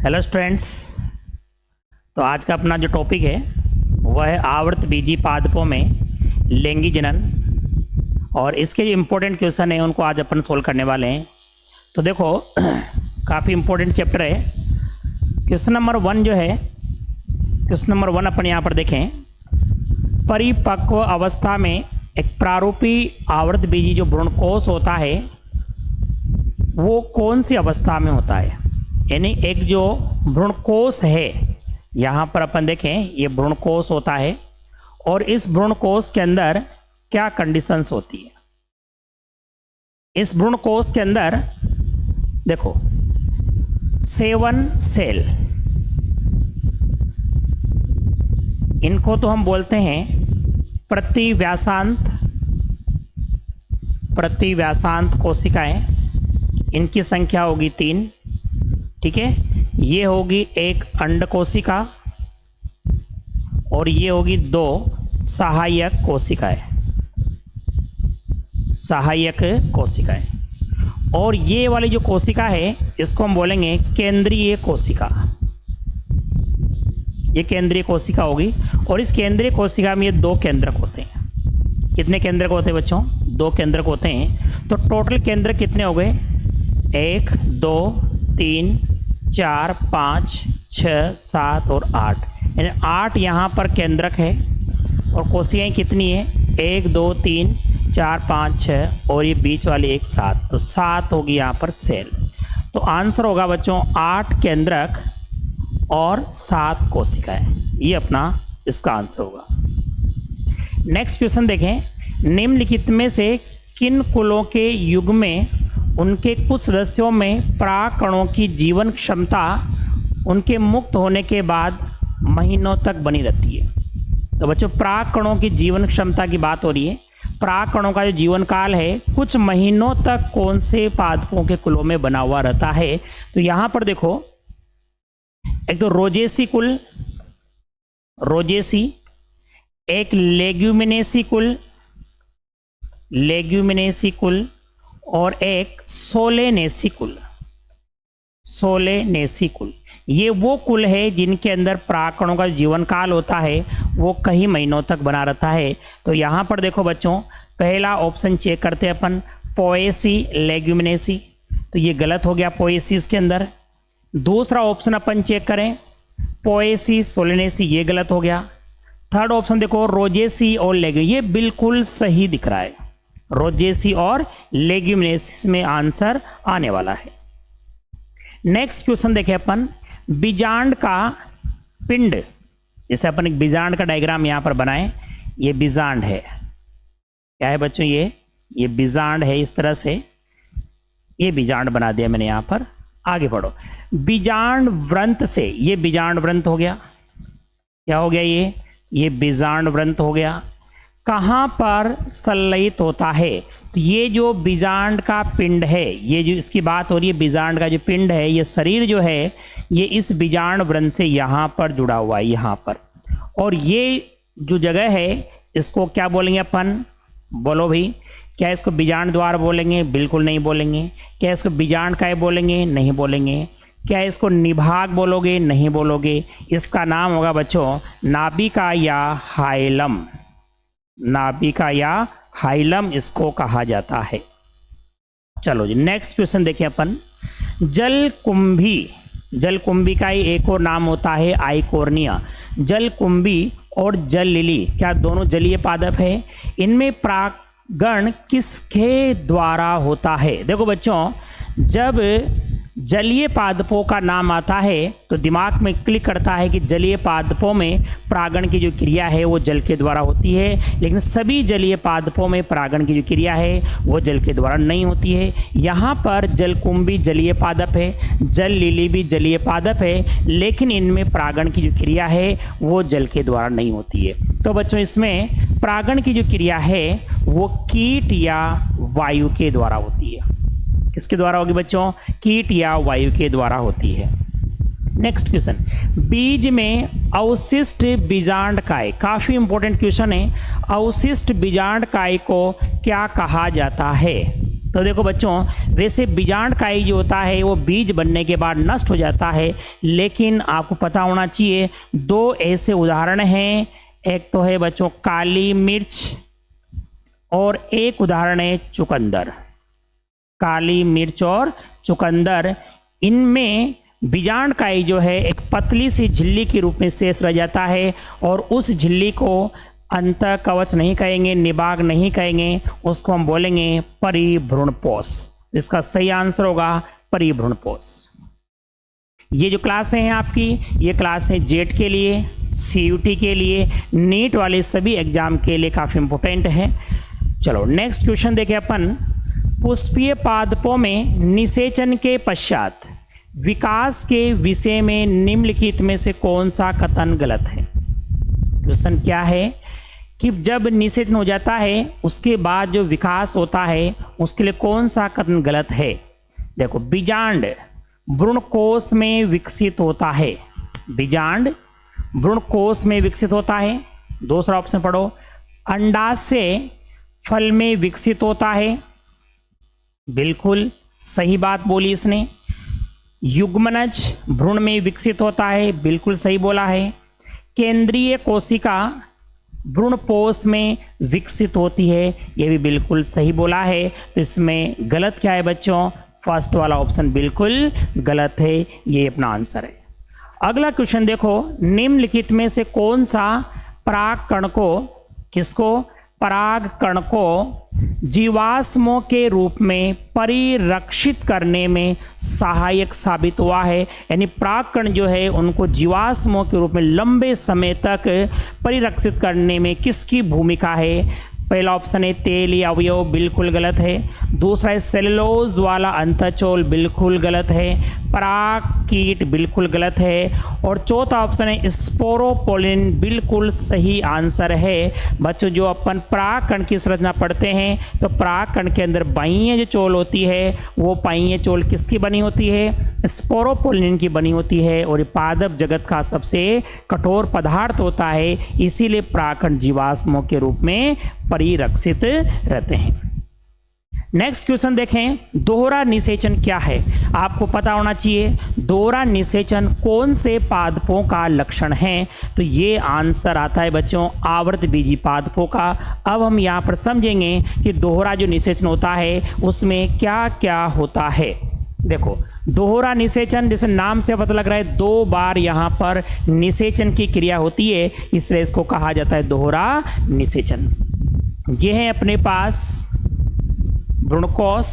Hello students. तो आज का अपना जो टॉपिक है वह है आवर्त बीजी पादपों में लैंगिक जनन, और इसके जो इम्पोर्टेंट क्वेश्चन है उनको आज अपन सोल्व करने वाले हैं। तो देखो काफ़ी इम्पोर्टेंट चैप्टर है। क्वेश्चन नंबर 1 जो है, क्वेश्चन नंबर 1 अपन यहाँ पर देखें। परिपक्व अवस्था में एक प्रारूपी आवर्त बीजी जो भ्रूणकोश होता है वो कौन सी अवस्था में होता है, यानी एक जो भ्रूणकोश है, यहाँ पर अपन देखें ये भ्रूणकोश होता है और इस भ्रूणकोश के अंदर क्या कंडीशंस होती है। इस भ्रूणकोश के अंदर देखो 7 सेल, इनको तो हम बोलते हैं प्रतिव्यासांत कोशिकाएं। इनकी संख्या होगी 3, ठीक है। ये होगी एक अंड कोशिका और ये होगी 2 सहायक कोशिकाएं। और ये वाली जो कोशिका है इसको हम बोलेंगे केंद्रीय कोशिका। ये केंद्रीय कोशिका होगी और इस केंद्रीय कोशिका में ये 2 केंद्रक होते हैं। कितने केंद्रक होते हैं बच्चों? 2 केंद्रक होते हैं। तो टोटल केंद्रक कितने हो गए? 1 2 3 4 5 6 7 और 8, यानी 8 यहाँ पर केंद्रक है। और कोशिकाएं कितनी है? 1 2 3 4 5 6 और ये बीच वाली एक 7, तो 7 होगी यहाँ पर सेल। तो आंसर होगा बच्चों 8 केंद्रक और 7 कोशिकाएं। ये अपना इसका आंसर होगा। नेक्स्ट क्वेश्चन देखें। निम्नलिखित में से किन कुलों के युग में उनके कुछ सदस्यों में परागकणों की जीवन क्षमता उनके मुक्त होने के बाद महीनों तक बनी रहती है? तो बच्चों परागकणों की जीवन क्षमता की बात हो रही है। परागकणों का जो जीवन काल है कुछ महीनों तक कौन से पादपों के कुलों में बना हुआ रहता है? तो यहाँ पर देखो, एक तो रोजेसी कुल, एक लेग्यूमिनेसी कुल और एक सोलेनेसी कुल। ये वो कुल है जिनके अंदर परागकणों का जीवन काल होता है वो कई महीनों तक बना रहता है। तो यहाँ पर देखो बच्चों, पहला ऑप्शन चेक करते हैं अपन, पोएसी लेग्यूमिनेसी, तो ये गलत हो गया पोएसी इसके अंदर। दूसरा ऑप्शन अपन चेक करें, पोएसी सोलेनेसी, ये गलत हो गया। थर्ड ऑप्शन देखो, रोजेसी और लेग्यूम, ये बिल्कुल सही दिख रहा है। रोजेसी और लेग्यूमिनेसिस में आंसर आने वाला है। नेक्स्ट क्वेश्चन देखें अपन, बीजांड का पिंड, जैसे अपन एक बीजांड का डायग्राम यहां पर बनाएं। ये बीजांड है, क्या है बच्चों? ये बीजांड है। इस तरह से ये बीजांड बना दिया मैंने यहां पर। आगे पढ़ो। बीजांड व्रंत से, ये बीजांड व्रंत हो गया। क्या हो गया? ये बीजांड व्रंत हो गया। कहाँ पर संलयित होता है? तो ये जो बीजांड का पिंड है, ये जो इसकी बात हो रही है, बीजांड का जो पिंड है, ये शरीर जो है ये इस बीजांड व्रंत से यहाँ पर जुड़ा हुआ है, यहाँ पर। और ये जो जगह है इसको क्या बोलेंगे अपन? बोलो भाई, क्या इसको बीजांड द्वार बोलेंगे? बिल्कुल नहीं बोलेंगे। क्या इसको बीजांड काय बोलेंगे? नहीं बोलेंगे। क्या इसको निभाग बोलोगे? नहीं बोलोगे। इसका नाम होगा बच्चों नाभिका या हाइलम इसको कहा जाता है। चलो जी, नेक्स्ट क्वेश्चन देखें अपन। जलकुंभी का ही एक और नाम होता है आइकोर्निया। जलकुंभी और जल लिली क्या दोनों जलीय पादप है? इनमें परागण किसके द्वारा होता है? देखो बच्चों, जब जलीय पादपों का नाम आता है तो दिमाग में क्लिक करता है कि जलीय पादपों में परागण की जो क्रिया है वो जल के द्वारा होती है, लेकिन सभी जलीय पादपों में परागण की जो क्रिया है वो जल के द्वारा नहीं होती है। यहाँ पर जलकुंभी जलीय पादप है, जल लिली भी जलीय पादप है, लेकिन इनमें परागण की जो क्रिया है वो जल के द्वारा नहीं होती है। तो बच्चों इसमें परागण की जो क्रिया है वो कीट या वायु के द्वारा होती है। किसके द्वारा होगी बच्चों? कीट या वायु के द्वारा होती है। नेक्स्ट क्वेश्चन, बीज में अवशिष्ट बीजांड काय, काफी इंपॉर्टेंट क्वेश्चन है। अवशिष्ट बीजांड काय को क्या कहा जाता है? तो देखो बच्चों, वैसे बीजांड काई जो होता है वो बीज बनने के बाद नष्ट हो जाता है, लेकिन आपको पता होना चाहिए दो ऐसे उदाहरण हैं। एक तो है बच्चों काली मिर्च और एक उदाहरण है चुकंदर। काली मिर्च और चुकंदर, इनमें बीजांड काई जो है एक पतली सी झिल्ली के रूप में शेष रह जाता है और उस झिल्ली को अंत कवच नहीं कहेंगे, निबाग नहीं कहेंगे, उसको हम बोलेंगे परिभ्रूणपोष। इसका सही आंसर होगा परिभ्रूणपोष। ये जो क्लासें हैं आपकी, ये क्लासें जेट के लिए, सीयूटी के लिए, नीट वाले सभी एग्जाम के लिए काफ़ी इंपॉर्टेंट है। चलो नेक्स्ट क्वेश्चन देखें अपन। पुष्पीय पादपों में निषेचन के पश्चात विकास के विषय में निम्नलिखित में से कौन सा कथन गलत है? क्वेश्चन क्या है कि जब निषेचन हो जाता है उसके बाद जो विकास होता है उसके लिए कौन सा कथन गलत है? देखो, बीजांड भ्रूणकोश में विकसित होता है। बीजांड भ्रूणकोश में विकसित होता है। दूसरा ऑप्शन पढ़ो, अंडाशय फल में विकसित होता है। बिल्कुल सही बात बोली इसने। युग्मनज भ्रूण में विकसित होता है, बिल्कुल सही बोला है। केंद्रीय कोशिका भ्रूणपोष में विकसित होती है, यह भी बिल्कुल सही बोला है। तो इसमें गलत क्या है बच्चों? फर्स्ट वाला ऑप्शन बिल्कुल गलत है, ये अपना आंसर है। अगला क्वेश्चन देखो, निम्नलिखित में से कौन सा परागकण को, किसको? परागकण को जीवाश्मों के रूप में परिरक्षित करने में सहायक साबित हुआ है। यानी परागकण जो है उनको जीवाश्मों के रूप में लंबे समय तक परिरक्षित करने में किसकी भूमिका है? पहला ऑप्शन है तेल या अवयव, बिल्कुल गलत है। दूसरा है सेलुलोज वाला अंतःचोल, बिल्कुल गलत है। पराग कीट, बिल्कुल गलत है। और चौथा ऑप्शन है स्पोरोपोलिन, बिल्कुल सही आंसर है। बच्चों, जो अपन परागकण की संरचना पढ़ते हैं तो परागकण के अंदर बाह्य जो चोल होती है वो बाह्य चोल किसकी बनी होती है? स्पोरोपोलिन की बनी होती है। और ये पादप जगत का सबसे कठोर पदार्थ होता है, इसीलिए परागकण जीवाश्मों के रूप में परिरक्षित रहते हैं। नेक्स्ट क्वेश्चन देखें, दोहरा निषेचन क्या है? आपको पता होना चाहिए दोहरा निषेचन कौन से पादपों का लक्षण है? तो ये आंसर आता है बच्चों आवर्त बीजी पादपों का। अब हम यहाँ पर समझेंगे कि दोहरा जो निषेचन होता है उसमें क्या क्या होता है। देखो, दोहरा निषेचन जैसे नाम से पता लग रहा है दो बार यहाँ पर निषेचन की क्रिया होती है, इसलिए इसको कहा जाता है दोहरा निषेचन। ये है अपने पास भ्रूणकोश,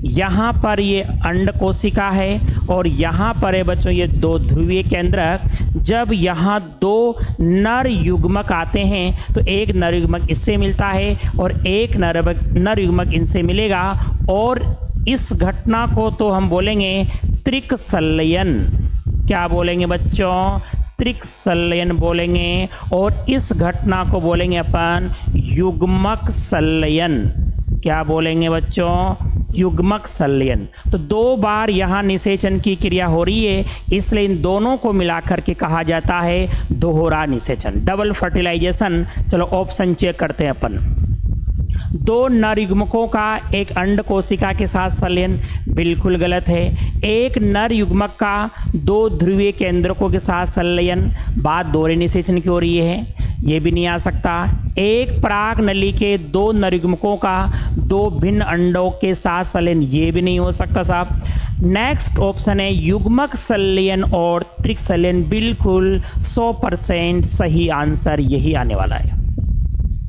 यहाँ पर ये अंड कोशिका है और यहाँ पर है बच्चों ये दो ध्रुवीय केंद्रक। जब यहाँ दो नर युग्मक आते हैं तो एक नर युग्मक इससे मिलता है और एक नर युग्मक इनसे मिलेगा, और इस घटना को तो हम बोलेंगे त्रिक संलयन। क्या बोलेंगे बच्चों? त्रिक संलयन बोलेंगे। और इस घटना को बोलेंगे अपन युग्मक संलयन। क्या बोलेंगे बच्चों? युग्मक संलयन। तो दो बार यहाँ निषेचन की क्रिया हो रही है, इसलिए इन दोनों को मिलाकर के कहा जाता है दोहरा निषेचन, डबल फर्टिलाइजेशन। चलो ऑप्शन चेक करते हैं अपन। दो नर युग्मकों का एक अंड कोशिका के साथ संलयन, बिल्कुल गलत है। एक नर युग्मक का दो ध्रुवीय केंद्रकों के साथ संलयन, बात दोहरे निषेचन की हो रही है, ये भी नहीं आ सकता। एक पराग नली के दो नर युग्मकों का दो भिन्न अंडों के साथ संलयन, ये भी नहीं हो सकता साहब। नेक्स्ट ऑप्शन है युग्मक संलयन और त्रिक संलयन, बिल्कुल 100% सही आंसर यही आने वाला है।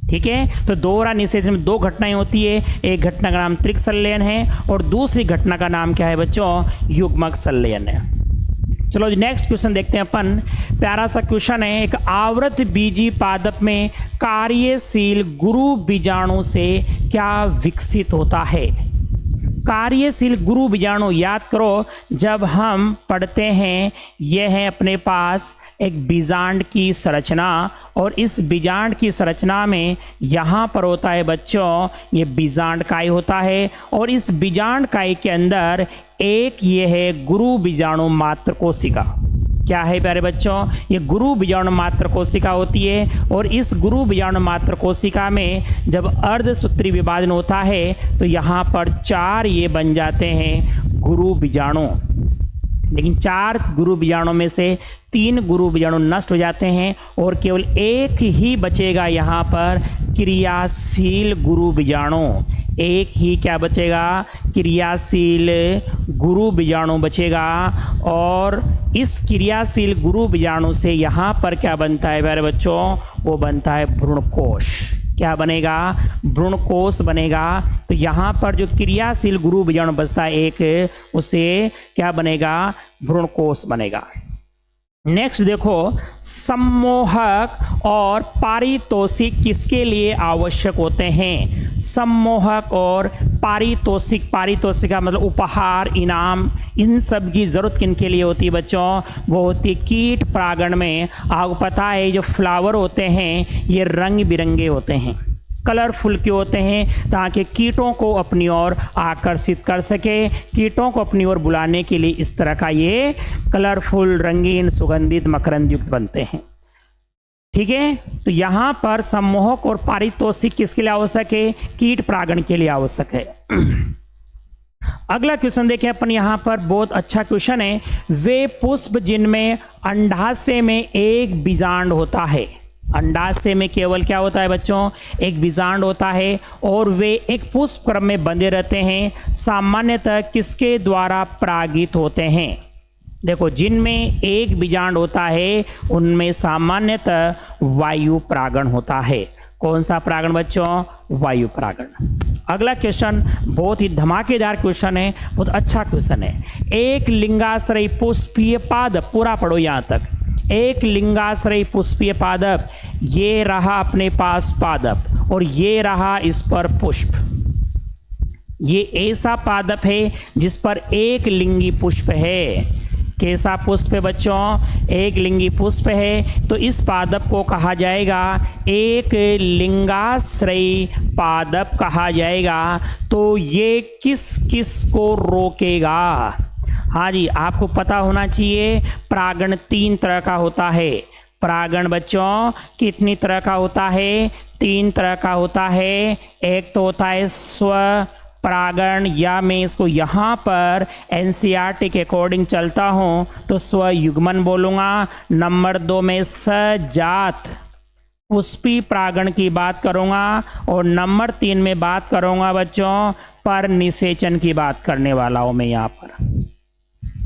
ठीक है, तो दोहरा निषेचन में दो घटनाएं होती है, एक घटना का नाम त्रिक संलयन है और दूसरी घटना का नाम क्या है बच्चों? युग्मक संलयन है। चलो नेक्स्ट क्वेश्चन देखते हैं अपन। प्यारा सा क्वेश्चन है, एक आवृत बीजी पादप में कार्यशील गुरु बीजाणु से क्या विकसित होता है? कार्यशील गुरु बीजाणु, याद करो जब हम पढ़ते हैं यह है अपने पास एक बीजांड की संरचना, और इस बीजांड की संरचना में यहाँ पर होता है बच्चों ये बीजांड काई होता है, और इस बीजांड काई के अंदर एक ये है गुरु बीजाणु मात्र कोशिका। क्या है प्यारे बच्चों, ये गुरु बीजाणु मात्र कोशिका होती है और इस गुरु बीजाणु मात्र कोशिका में जब अर्धसूत्री विभाजन होता है तो यहाँ पर 4 ये बन जाते हैं गुरु बीजाणु। लेकिन 4 गुरु बीजाणु में से 3 गुरु बीजाणु नष्ट हो जाते हैं और केवल एक ही बचेगा यहाँ पर क्रियाशील गुरु बीजाणु। एक ही क्या बचेगा, क्रियाशील गुरु बीजाणु बचेगा। और इस क्रियाशील गुरु बीजाणु से यहाँ पर क्या बनता है प्यारे बच्चों, वो बनता है भ्रूणकोश। क्या बनेगा, भ्रूणकोश बनेगा। तो यहाँ पर जो क्रियाशील गुरु बीजाणु बचता है एक, उसे क्या बनेगा, भ्रूणकोश बनेगा। नेक्स्ट देखो, सम्मोहक और पारितोषिक किसके लिए आवश्यक होते हैं। सम्मोहक और पारितोषिक, पारितोषिक का मतलब उपहार, इनाम, इन सब की जरूरत किन के लिए होती है बच्चों, वो होती है कीट परागण में। आपको पता है जो फ्लावर होते हैं ये रंग बिरंगे होते हैं, कलरफुल क्यों होते हैं, ताकि कीटों को अपनी ओर आकर्षित कर सके, कीटों को अपनी ओर बुलाने के लिए इस तरह का ये कलरफुल, रंगीन, सुगंधित, मकरंद युक्त बनते हैं। ठीक है, तो यहाँ पर सम्मोहक और पारितोषिक किसके लिए आवश्यक है, कीट परागण के लिए आवश्यक है। अगला क्वेश्चन देखें अपन, यहाँ पर बहुत अच्छा क्वेश्चन है। वे पुष्प जिनमें अंडाशय में एक बीजांड होता है, अंडाशय में केवल क्या होता है बच्चों, एक बीजांड होता है और वे एक पुष्प क्रम में बंधे रहते हैं, सामान्यतः किसके द्वारा परागित होते हैं। देखो, जिनमें एक बीजांड होता है उनमें सामान्यतः वायु परागण होता है। कौन सा परागण बच्चों, वायु परागण। अगला क्वेश्चन बहुत ही धमाकेदार क्वेश्चन है, बहुत अच्छा क्वेश्चन है। एक लिंगाश्रयी पुष्पीय पादप, पूरा पढ़ो यहाँ तक, एक लिंगाश्रयी पुष्पीय पादप, ये रहा अपने पास पादप और ये रहा इस पर पुष्प। ये ऐसा पादप है जिस पर एक लिंगी पुष्प है। कैसा पुष्प है बच्चों, एक लिंगी पुष्प है। तो इस पादप को कहा जाएगा एक लिंगाश्रयी पादप कहा जाएगा। तो ये किस किस को रोकेगा। हाँ जी, आपको पता होना चाहिए परागण 3 तरह का होता है। परागण बच्चों कितनी तरह का होता है, 3 तरह का होता है। एक तो होता है स्व परागण, या मैं इसको यहाँ पर एनसीईआरटी के अकॉर्डिंग चलता हूँ तो स्वयुग्मन बोलूँगा। नंबर 2 में सजात पुष्पी परागण की बात करूँगा और नंबर 3 में बात करूँगा बच्चों पर निषेचन की बात करने वाला हूँ मैं यहाँ पर।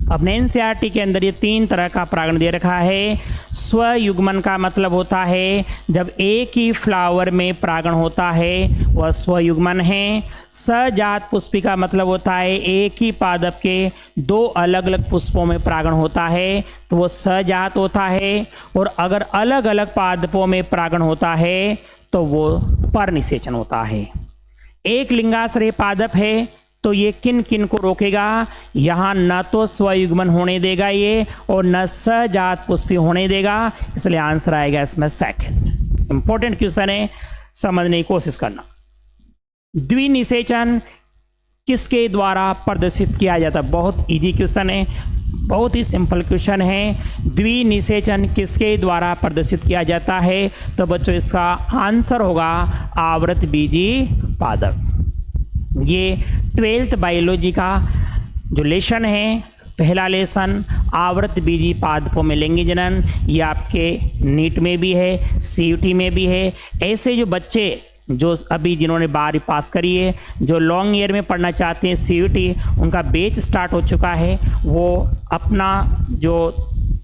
अपने एनसीईआरटी के अंदर ये 3 तरह का परागण दे रखा है। स्वयुग्मन का मतलब होता है जब एक ही फ्लावर में परागण होता है वह स्वयुग्मन है। सजात पुष्पी का मतलब होता है एक ही पादप के 2 अलग अलग पुष्पों में परागण होता है तो वो सजात होता है। और अगर अलग अलग पादपों में परागण होता है तो वो परनिषेचन होता है। एक लिंगाश्रयी पादप है तो ये किन किन को रोकेगा, यहाँ न तो स्वयुग्मन होने देगा ये और न सजात पुष्पी होने देगा, इसलिए आंसर आएगा इसमें सेकंड। इंपॉर्टेंट क्वेश्चन है, समझने की कोशिश करना। द्विनिषेचन किसके द्वारा प्रदर्शित किया जाता है, बहुत इजी क्वेश्चन है, बहुत ही सिंपल क्वेश्चन है। द्विनिषेचन किसके द्वारा प्रदर्शित किया जाता है, तो बच्चों इसका आंसर होगा आवृत बीजी पादप। ये 12th बायोलॉजी का जो लेसन है, पहला लेसन आवृत बीजी पादपों में लिंगी जनन, ये आपके नीट में भी है, सीयूटी में भी है। ऐसे जो बच्चे जो अभी जिन्होंने 12वीं पास करी है, जो लॉन्ग ईयर में पढ़ना चाहते हैं सीयूटी, उनका बैच स्टार्ट हो चुका है, वो अपना जो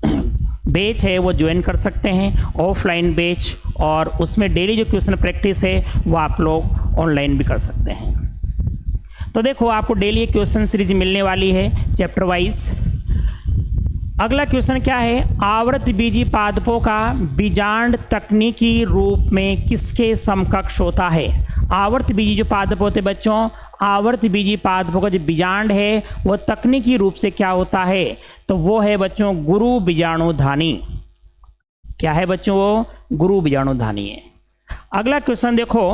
बैच है वो ज्वाइन कर सकते हैं, ऑफलाइन बैच, और उसमें डेली जो क्वेश्चन प्रैक्टिस है वो आप लोग ऑनलाइन भी कर सकते हैं। तो देखो, आपको डेली एक क्वेश्चन सीरीज मिलने वाली है चैप्टर वाइज। अगला क्वेश्चन क्या है, आवृत बीजी पादपों का बीजांड तकनीकी रूप में किसके समकक्ष होता है। आवर्त बीजी जो पादप होते बच्चों, आवर्त बीजी पादपों का जो बीजांड है वो तकनीकी रूप से क्या होता है, तो वो है बच्चों गुरु बीजाणुधानी। क्या है बच्चों, वो गुरु बीजाणुधानी है। अगला क्वेश्चन देखो,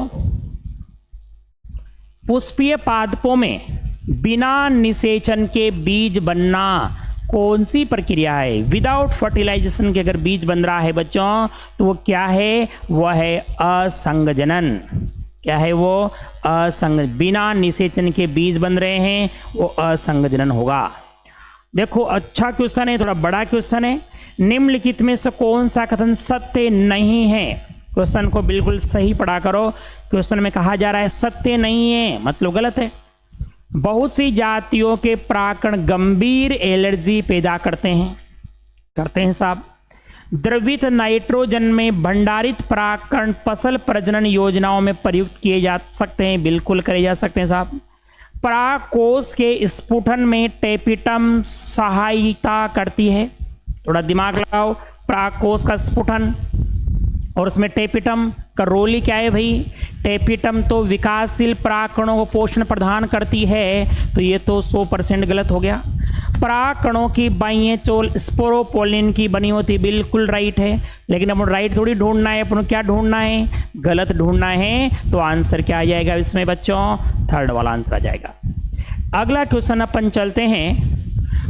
पुष्पीय पादपों में बिना निषेचन के बीज बनना कौन सी प्रक्रिया है? विदाउट फर्टिलाइजेशन के अगर बीज बन रहा है बच्चों तो वो क्या है? वह है असंगजनन। क्या है वो? असंग, बिना निषेचन के बीज बन रहे हैं, वो असंगजनन होगा। देखो अच्छा क्वेश्चन है, थोड़ा बड़ा क्वेश्चन है। निम्नलिखित में से कौन सा कथन सत्य नहीं है? क्वेश्चन को बिल्कुल सही पढ़ा करो। क्वेश्चन में कहा जा रहा है सत्य नहीं है, मतलब गलत है। बहुत सी जातियों के परागकण गंभीर एलर्जी पैदा करते हैं साहब। द्रवित नाइट्रोजन में भंडारित परागकण फसल प्रजनन योजनाओं में प्रयुक्त किए जा सकते हैं, बिल्कुल करे जा सकते हैं साहब। परागकोश के स्फुटन में टेपिटम सहायता करती है। थोड़ा दिमाग लगाओ, परागकोश का स्फुटन और उसमें टेपिटम का रोल ही क्या है भाई? टेपिटम तो विकासशील परागकणों को पोषण प्रदान करती है, तो ये तो 100% गलत हो गया। परागकणों की बाह्य चोल स्पोरोपोलिन की बनी होती, बिल्कुल राइट है। लेकिन अपन राइट थोड़ी ढूंढना है, अपन क्या ढूंढना है? गलत ढूंढना है। तो आंसर क्या आ जाएगा इसमें बच्चों? थर्ड वाला आंसर आ जाएगा। अगला क्वेश्चन अपन चलते हैं।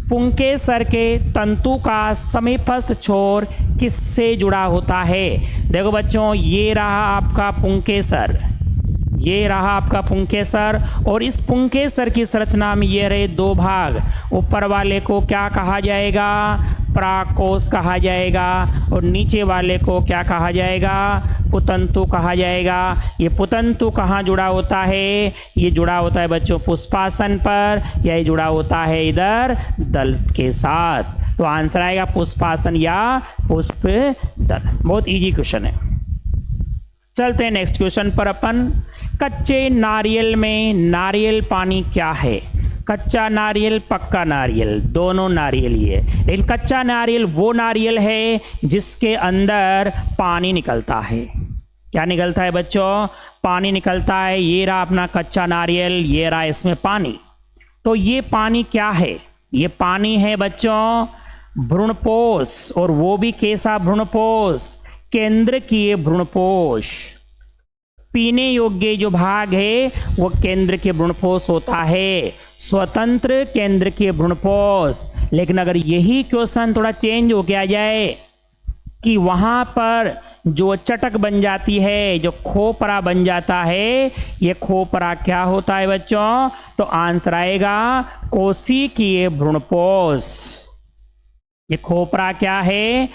पुंकेसर के तंतु का समीपस्थ छोर किससे जुड़ा होता है? देखो बच्चों, ये रहा आपका पुंकेसर, ये रहा आपका पुंकेसर, और इस पुंकेसर की संरचना में ये रहे दो भाग। ऊपर वाले को क्या कहा जाएगा? परागकोश कहा जाएगा, और नीचे वाले को क्या कहा जाएगा? पुतंतु कहा जाएगा। ये पुतंतु कहाँ जुड़ा होता है? ये जुड़ा होता है बच्चों पुष्पासन पर, या ये जुड़ा होता है इधर दल के साथ। तो आंसर आएगा पुष्पासन या पुष्प दल। बहुत इजी क्वेश्चन है। चलते हैं नेक्स्ट क्वेश्चन पर अपन। कच्चे नारियल में नारियल पानी क्या है? कच्चा नारियल, पक्का नारियल, दोनों नारियल ही है। लेकिन कच्चा नारियल वो नारियल है जिसके अंदर पानी निकलता है। क्या निकलता है बच्चों? पानी निकलता है। ये रहा अपना कच्चा नारियल, ये रहा इसमें पानी। तो ये पानी क्या है? ये पानी है बच्चों भ्रूणपोष, और वो भी कैसा भ्रूणपोष? केंद्रकीय भ्रूणपोष। पीने योग्य जो भाग है वो केंद्र के भ्रूणपोष होता है, स्वतंत्र केंद्र के भ्रूणपोष। लेकिन अगर यही क्वेश्चन थोड़ा चेंज हो गया जाए कि वहां पर जो चटक बन जाती है, जो खोपरा बन जाता है, ये खोपरा क्या होता है बच्चों? तो आंसर आएगा कोशिकीय भ्रूणपोष। ये खोपरा क्या है?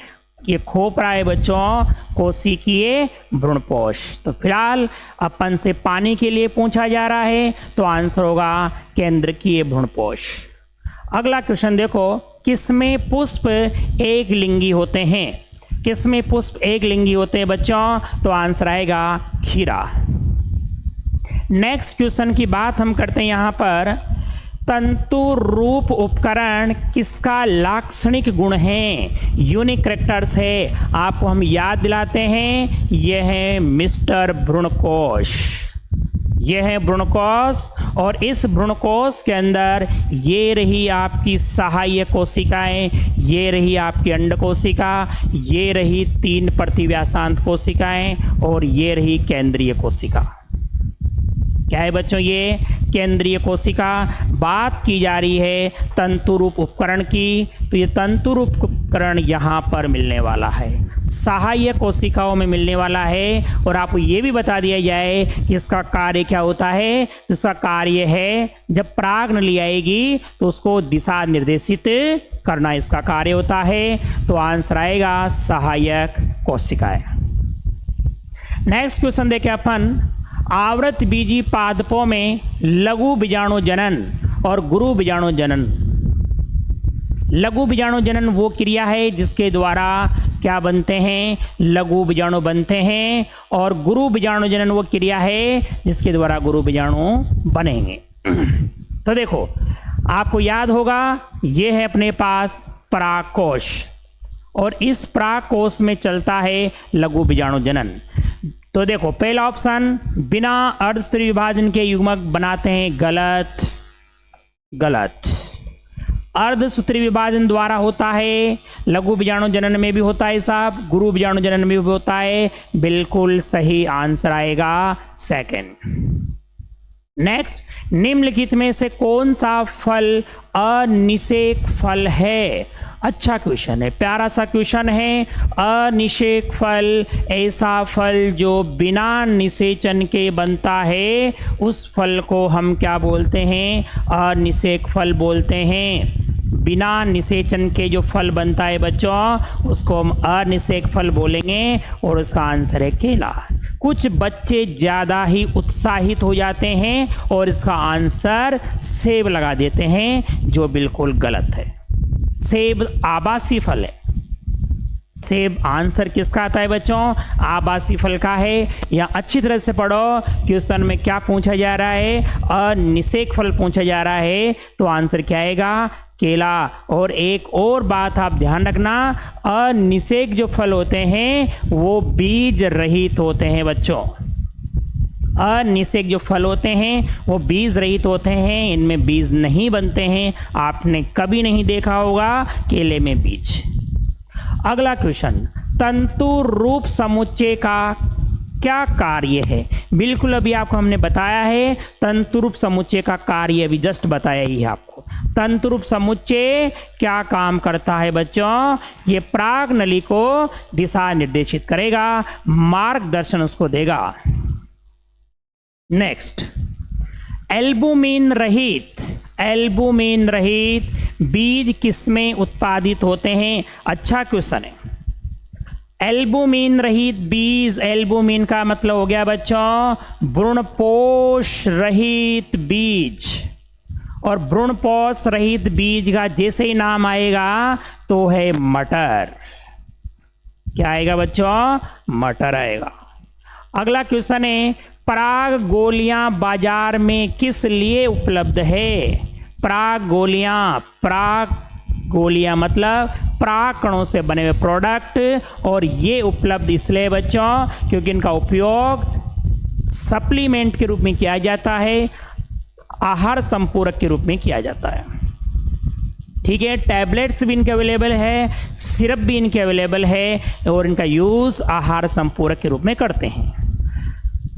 ये खोपरा है बच्चों कोशिकीय भ्रूणपोष। तो फिलहाल अपन से पानी के लिए पूछा जा रहा है, तो आंसर होगा केंद्रकीय भ्रूणपोष। अगला क्वेश्चन देखो, किसमें पुष्प एक लिंगी होते हैं? किसमें पुष्प एक लिंगी होते हैं बच्चों? तो आंसर आएगा खीरा। नेक्स्ट क्वेश्चन की बात हम करते हैं यहां पर। तंतु रूप उपकरण किसका लाक्षणिक गुण है? यूनिक कैरेक्टर्स है। आपको हम याद दिलाते हैं, यह है मिस्टर भ्रूणकोश। यह है भ्रूणकोश, और इस भ्रूणकोश के अंदर ये रही आपकी सहायक कोशिकाएं, ये रही आपकी अंड कोशिका, ये रही 3 प्रतिव्यासांत कोशिकाएं, और ये रही केंद्रीय कोशिका। क्या है बच्चों? ये केंद्रीय कोशिका। बात की जा रही है तंतु रूप उपकरण की, तो ये तंतु रूप उपकरण यहाँ पर मिलने वाला है, सहायक कोशिकाओं में मिलने वाला है। और आपको ये भी बता दिया जाए कि इसका कार्य क्या होता है। इसका कार्य है जब परागनली आएगी तो उसको दिशा निर्देशित करना इसका कार्य होता है। तो आंसर आएगा सहायक कोशिकाएं। नेक्स्ट क्वेश्चन देखें अपन। आवृत बीजी पादपों में लघु बीजाणु जनन और गुरु बीजाणु जनन। लघु बीजाणु जनन वो क्रिया है जिसके द्वारा क्या बनते हैं? लघु बीजाणु बनते हैं। और गुरु बीजाणु जनन वो क्रिया है जिसके द्वारा गुरु बीजाणु बनेंगे। तो देखो, आपको याद होगा ये है अपने पास परागकोश, और इस परागकोश में चलता है लघु बीजाणु जनन। तो देखो, पहला ऑप्शन बिना अर्धसूत्री विभाजन के युग्मक बनाते हैं, गलत। गलत। अर्धसूत्री विभाजन द्वारा होता है। लघु बीजाणु जनन में भी होता है साहब, गुरु बीजाणु जनन में भी होता है। बिल्कुल सही आंसर आएगा सेकंड। नेक्स्ट, निम्नलिखित में से कौन सा फल अनिषेक फल है? अच्छा क्वेश्चन है, प्यारा सा क्वेश्चन है। अनिषेक फल ऐसा फल जो बिना निषेचन के बनता है, उस फल को हम क्या बोलते हैं? अनिषेक फल बोलते हैं। बिना निषेचन के जो फल बनता है बच्चों, उसको हम अनिषेक फल बोलेंगे और उसका आंसर है केला। कुछ बच्चे ज़्यादा ही उत्साहित हो जाते हैं और इसका आंसर सेब लगा देते हैं, जो बिल्कुल गलत है। सेब आबासी फल है। सेब आंसर किसका आता है बच्चों? आबासी फल का है। या अच्छी तरह से पढ़ो, क्वेश्चन में क्या पूछा जा रहा है? अनिषेक फल पूछा जा रहा है, तो आंसर क्या आएगा? केला। और एक और बात आप ध्यान रखना, अनिषेक जो फल होते हैं वो बीज रहित होते हैं बच्चों। अनिषेक जो फल होते हैं वो बीज रहित होते हैं, इनमें बीज नहीं बनते हैं। आपने कभी नहीं देखा होगा केले में बीज। अगला क्वेश्चन, तंतु रूप समुच्चय का क्या कार्य है? बिल्कुल अभी आपको हमने बताया है, तंतु रूप समुच्चय का कार्य अभी जस्ट बताया ही है आपको। तंतु रूप समुच्चय क्या काम करता है बच्चों? ये प्राग नली को दिशा निर्देशित करेगा, मार्गदर्शन उसको देगा। नेक्स्ट, एल्बुमिन रहित बीज किसमें उत्पादित होते हैं? अच्छा क्वेश्चन है। एल्बुमिन रहित बीज, एल्बुमिन का मतलब हो गया बच्चों भ्रूणपोष रहित बीज। और भ्रूणपोष रहित बीज का जैसे ही नाम आएगा तो है मटर। क्या आएगा बच्चों? मटर आएगा। अगला क्वेश्चन है, पराग गोलियां बाजार में किस लिए उपलब्ध है? पराग गोलियां मतलब पराग कणों से बने हुए प्रोडक्ट, और ये उपलब्ध इसलिए बच्चों क्योंकि इनका उपयोग सप्लीमेंट के रूप में किया जाता है, आहार संपूरक के रूप में किया जाता है। ठीक है, टैबलेट्स भी इनके अवेलेबल है, सिरप भी इनके अवेलेबल है, और इनका यूज आहार संपूरक के रूप में करते हैं।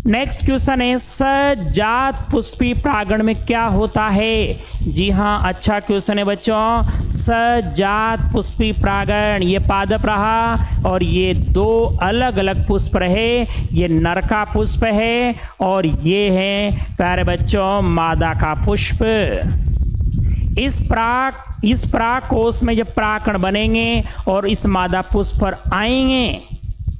नेक्स्ट क्वेश्चन है, सजात पुष्पी परागण में क्या होता है? जी हाँ, अच्छा क्वेश्चन है बच्चों। सजात पुष्पी परागण, ये पादप रहा और ये दो अलग अलग पुष्प रहे। ये नर का पुष्प है और ये है प्यारे बच्चों मादा का पुष्प। इस पराग कोश में जब परागकण बनेंगे और इस मादा पुष्प पर आएंगे,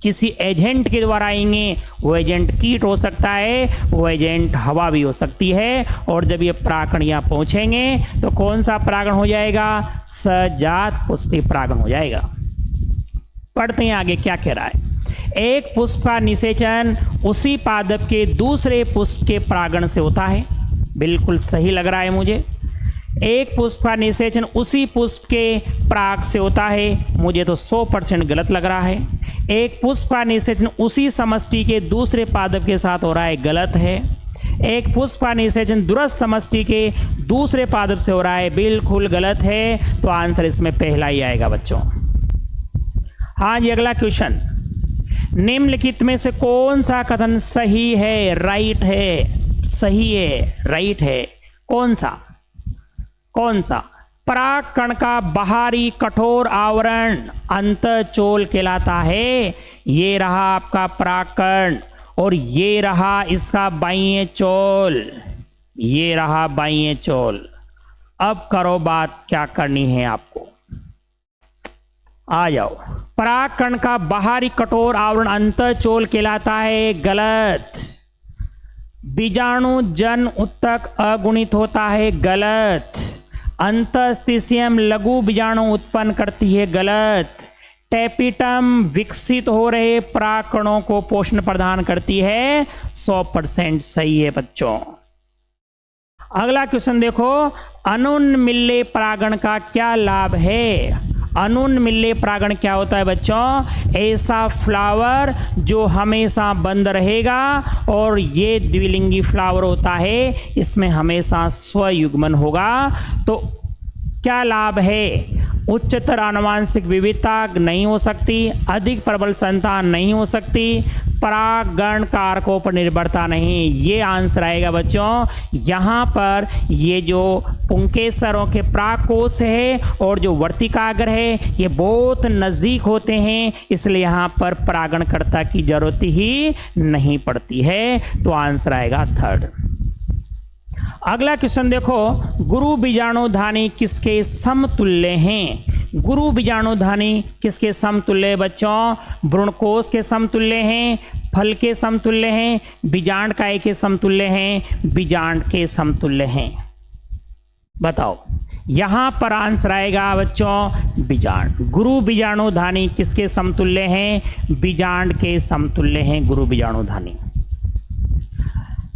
किसी एजेंट के द्वारा आएंगे, वो एजेंट कीट हो सकता है, वो एजेंट हवा भी हो सकती है। और जब ये परागकण यहाँ पहुंचेंगे तो कौन सा परागण हो जाएगा? सजात पुष्पी परागण हो जाएगा। पढ़ते हैं आगे क्या कह रहा है। एक पुष्प का निषेचन उसी पादप के दूसरे पुष्प के परागण से होता है। बिल्कुल सही लग रहा है मुझे। एक पुष्प का निषेचन उसी पुष्प के पराग से होता है, मुझे तो 100% गलत लग रहा है। एक पुष्प का निषेचन उसी समष्टि के दूसरे पादप के साथ हो रहा है, गलत है। एक पुष्प का निषेचन दूरस्थ समष्टि के दूसरे पादप से हो रहा है, बिल्कुल गलत है। तो आंसर इसमें पहला ही आएगा बच्चों। हाँ जी, अगला क्वेश्चन, निम्नलिखित में से कौन सा कथन सही है? राइट है, सही है, राइट है। कौन सा? पराग कण का बाहरी कठोर आवरण अंतःचोल कहलाता है। ये रहा आपका पराग कण और ये रहा इसका बाह्य चोल, ये रहा बाह्य चोल। अब करो बात, क्या करनी है आपको, आ जाओ। पराग कण का बाहरी कठोर आवरण अंतःचोल कहलाता है, गलत। बीजाणु जन उत्तक अगुणित होता है, गलत। अंतस्थिसियम लघु बीजाणु उत्पन्न करती है, गलत। टेपिटम विकसित हो रहे परागकणों को पोषण प्रदान करती है, 100% सही है बच्चों। अगला क्वेश्चन देखो, अनुन्मिल्य परागण का क्या लाभ है? अनुन्मिल्य परागण क्या होता है बच्चों? ऐसा फ्लावर जो हमेशा बंद रहेगा, और ये द्विलिंगी फ्लावर होता है, इसमें हमेशा स्वयुग्मन होगा। तो क्या लाभ है? उच्चतर आनुवांशिक विविधता नहीं हो सकती, अधिक प्रबल संतान नहीं हो सकती, परागण कारकों पर निर्भरता नहीं। ये आंसर आएगा बच्चों। यहाँ पर ये जो पुंकेसरों के प्राकोष है और जो वर्तिकाग्र है ये बहुत नजदीक होते हैं, इसलिए यहाँ पर परागणकर्ता की जरूरत ही नहीं पड़ती है। तो आंसर आएगा थर्ड। अगला क्वेश्चन देखो, गुरु बीजाणुधानी किसके समतुल्य हैं? गुरु बीजाणुधानी किसके समतुल्य है बच्चों? भ्रूणकोश के समतुल्य हैं, फल के समतुल्य हैं, बीजांडकाय के समतुल्य हैं, बीजांड के समतुल्य हैं। बताओ, यहां पर आंसर आएगा बच्चों बीजांड। गुरु बीजाणुधानी किसके समतुल्य हैं? बीजांड के समतुल्य हैं गुरु बीजाणुधानी।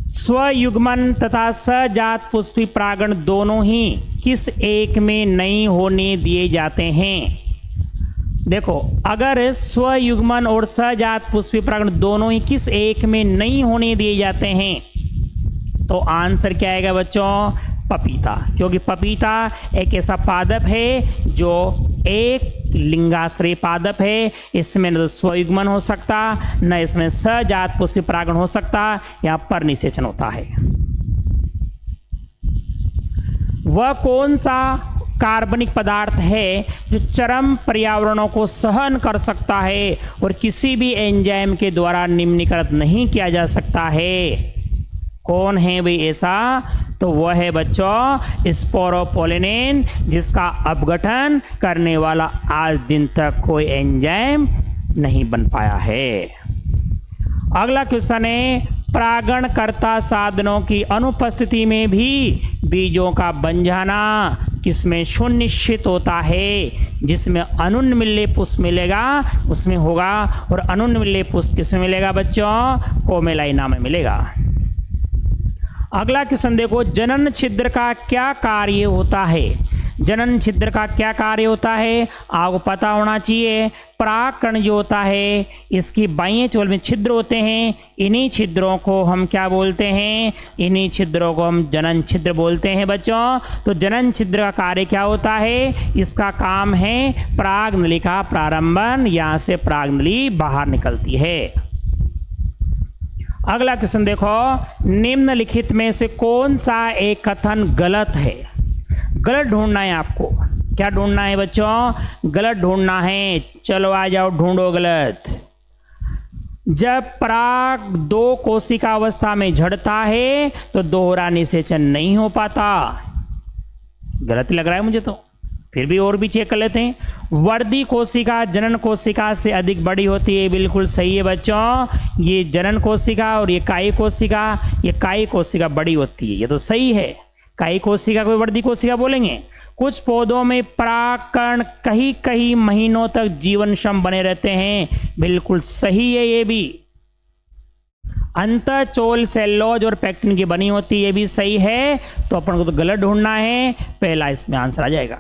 स्वयुग्मन तथा सजात पुष्पी परागण दोनों ही किस एक में नहीं होने दिए जाते हैं? देखो, अगर स्वयुग्मन और सजात पुष्पी परागण दोनों ही किस एक में नहीं होने दिए जाते हैं तो आंसर क्या आएगा बच्चों? पपीता। क्योंकि पपीता एक ऐसा पादप है जो एक लिंगाश्रय पादप है, इसमें न तो स्वयुग्मन हो सकता न इसमें सजात पुष्पी परागण हो सकता, यहां पर निषेचन होता है। वह कौन सा कार्बनिक पदार्थ है जो चरम पर्यावरणों को सहन कर सकता है और किसी भी एंजाइम के द्वारा निम्नीकृत नहीं किया जा सकता है? कौन है भाई ऐसा? तो वह है बच्चों स्पोरोपोलिनेन, जिसका अपघटन करने वाला आज दिन तक कोई एंजाइम नहीं बन पाया है। अगला क्वेश्चन है, परागणकर्ता साधनों की अनुपस्थिति में भी बीजों का बन जाना किसमें सुनिश्चित होता है? जिसमें अनुन्मिल्य पुष्प मिलेगा उसमें होगा, और अनुन्मिल्य पुष्प किसमें मिलेगा बच्चों? कोमेलाइना में मिलेगा। अगला क्वेश्चन देखो, जनन छिद्र का क्या कार्य होता है? जनन छिद्र का क्या कार्य होता है? आपको पता होना चाहिए। परागकण जो होता है इसकी बाह्य चोल में छिद्र होते हैं, इन्हीं छिद्रों को हम क्या बोलते हैं? इन्हीं छिद्रों को हम जनन छिद्र बोलते हैं बच्चों। तो जनन छिद्र का कार्य क्या होता है? इसका काम है परागनली का प्रारंभन, यहाँ से परागनली बाहर निकलती है। अगला क्वेश्चन देखो, निम्नलिखित में से कौन सा एक कथन गलत है? गलत ढूंढना है आपको। क्या ढूंढना है बच्चों? गलत ढूंढना है। चलो आ जाओ, ढूंढो गलत। जब पराग दो कोशिका अवस्था में झड़ता है तो दोहरा निषेचन नहीं हो पाता। गलत लग रहा है मुझे तो, फिर भी और भी चेक कर लेते हैं। वर्दी कोशिका जनन कोशिका से अधिक बड़ी होती है, बिल्कुल सही है बच्चों। ये जनन कोशिका और ये कायी कोशिका, ये कायी कोशिका बड़ी होती है, ये तो सही है। कायी कोशिका को वर्दी कोशिका बोलेंगे। कुछ पौधों में परागकण कई कई महीनों तक जीवनक्षम बने रहते हैं, बिल्कुल सही है ये भी। अंतःचोल सेल्यूलोज और पेक्टिन की बनी होती है, ये भी सही है। तो अपन को तो गलत ढूंढना है, पहला इसमें आंसर आ जाएगा।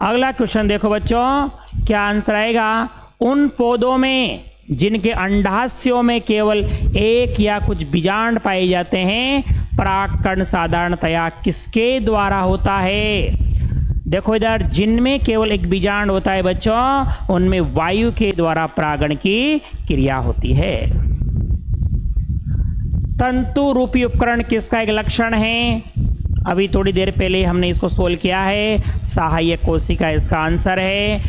अगला क्वेश्चन देखो बच्चों, क्या आंसर आएगा? उन पौधों में जिनके अंडाशयों में केवल एक या कुछ बीजांड पाए जाते हैं, परागकण साधारणतया किसके द्वारा होता है? देखो इधर, जिनमें केवल एक बीजांड होता है बच्चों, उनमें वायु के द्वारा परागण की क्रिया होती है। तंतु रूपी उपकरण किसका एक लक्षण है? अभी थोड़ी देर पहले हमने इसको सोल्व किया है। सहायक कोशिका इसका आंसर है।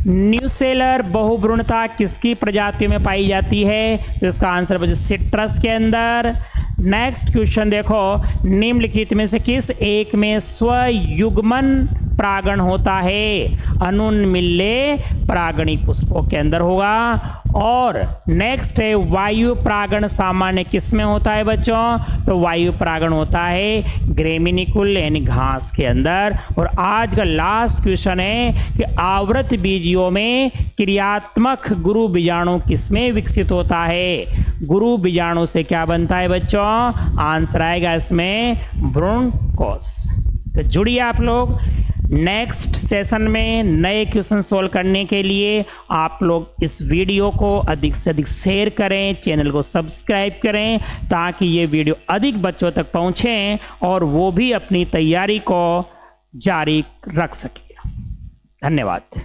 न्यूसेलर बहुभ्रूणता किसकी प्रजातियों में पाई जाती है? तो इसका आंसर बच्चों सिट्रस के अंदर। नेक्स्ट क्वेश्चन देखो, निम्नलिखित में से किस एक में स्वयुग्मन परागण होता है? अनुन्मिल्य परागणी पुष्पों के अंदर होगा। और नेक्स्ट है, वायु परागण सामान्य किस में होता है बच्चों? तो वायु परागण होता है ग्रेमिनिकुल यानी घास के अंदर। और आज का लास्ट क्वेश्चन है कि आवृत बीजियों में क्रियात्मक गुरु बीजाणु किसमें विकसित होता है? गुरु बीजाणु से क्या बनता है बच्चों? आंसर आएगा इसमें भ्रूणकोश। तो जुड़िए आप लोग। नेक्स्ट सेशन में नए क्वेश्चन सोल्व करने के लिए आप लोग इस वीडियो को अधिक से अधिक शेयर करें, चैनल को सब्सक्राइब करें, ताकि ये वीडियो अधिक बच्चों तक पहुंचे और वो भी अपनी तैयारी को जारी रख सके। धन्यवाद।